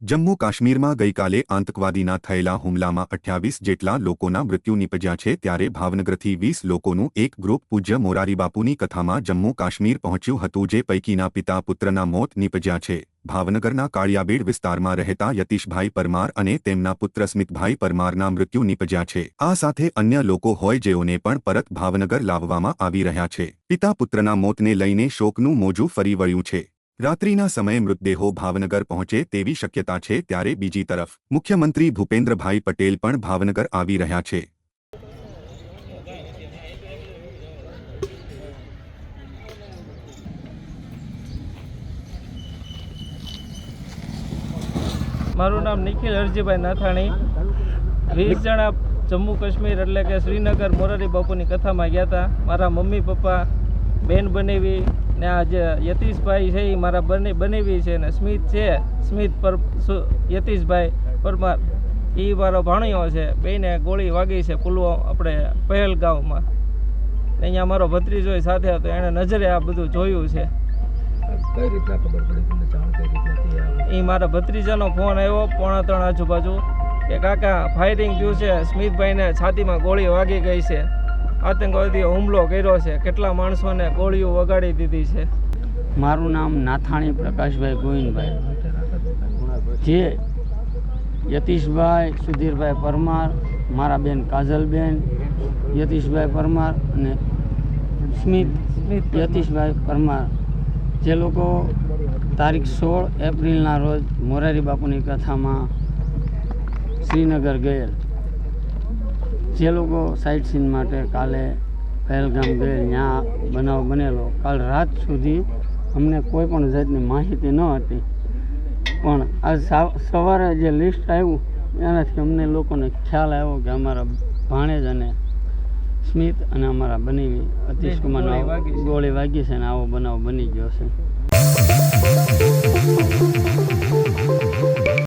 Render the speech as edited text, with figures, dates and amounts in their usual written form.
જમ્મુ કાશ્મીરમાં ગઈકાલે આતંકવાદીના થયેલા હુમલામાં 28 જેટલા લોકોના મૃત્યુ નિપજ્યા છે ત્યારે ભાવનગરથી 20 લોકોનું એક ગ્રુપ પૂજ્ય મોરારી બાપુની કથામાં જમ્મુ કાશ્મીર પહોંચ્યું હતું જે પૈકીના પિતા પુત્રના મોત નિપજ્યા છે। ભાવનગરના કાળિયાબેડ વિસ્તારમાં રહેતા યતીશભાઈ પરમાર અને તેમના પુત્ર સ્મિતભાઈ પરમારના મૃત્યુ નિપજ્યા છે। આ સાથે અન્ય લોકો હોય જેઓને પણ પરત ભાવનગર લાવવામાં આવી રહ્યા છે। પિતા પુત્રના મોતને લઈને શોકનું મોજું ફરી વળ્યું છે। રાત્રિના સમયે મૃતદેહો ભાવનગર પહોંચે તેવી શક્યતા છે ત્યારે બીજી તરફ મુખ્યમંત્રી ભૂપેન્દ્રભાઈ પટેલ પણ ભાવનગર આવી રહ્યા છે। મારું નામ નિખિલ હરજીભાઈ નાથાણી। 20 જણા જમ્મુ કાશ્મીર એટલે કે શ્રીનગર મોરારી બાપુની કથામાં ગયા હતા। મારા મમ્મી પપ્પા, બેન બનેવી ને આ જે યતીશભાઈ છે એ મારા બનેવી છે ને સ્મિત છે, યતીશભાઈ પરમાર એ મારો ભાણિયો છે। બેને ગોળી વાગી છે આપણે પહેલગામમાં। અહીંયા મારો ભત્રીજો સાથે હતો, એણે નજરે આ બધું જોયું છે। કઈ રીતના ખબર પડી તમને? જાણ કઈ રીતના? એ મારા ભત્રીજાનો ફોન આવ્યો 2:45 આજુબાજુ કે કાકા ફાયરિંગ થયું છે, સ્મિતભાઈને છાતીમાં ગોળી વાગી ગઈ છે, આતંકવાદી હુમલો કર્યો છે, કેટલા માણસોને ગોળીઓ વગાડી દીધી છે। મારું નામ નાથાણી પ્રકાશભાઈ ગોવિંદભાઈ, જે યતીશભાઈ સુધીરભાઈ પરમાર, મારા બેન કાજલબેન યતીશભાઈ પરમાર અને સ્મિત યતીશભાઈ પરમાર, જે લોકો તારીખ 16 એપ્રિલના રોજ મોરારી બાપુની કથામાં શ્રીનગર ગયેલ, જે લોકો સાઇટ સીન માટે કાલે પહેલગામ ગયેલ, ત્યાં બનાવ બનેલો, કાલ રાત સુધી અમને કોઈ પણ જાતની માહિતી ન હતી, પણ આજ સવારે જે લિસ્ટ આવ્યું એનાથી અમને લોકોને ખ્યાલ આવ્યો કે અમારા ભાણેજ અને સ્મિત અને અમારા બનેવી અતીશ કુમારનો ગોળી વાગી છે અને આવો બનાવ બની ગયો છે।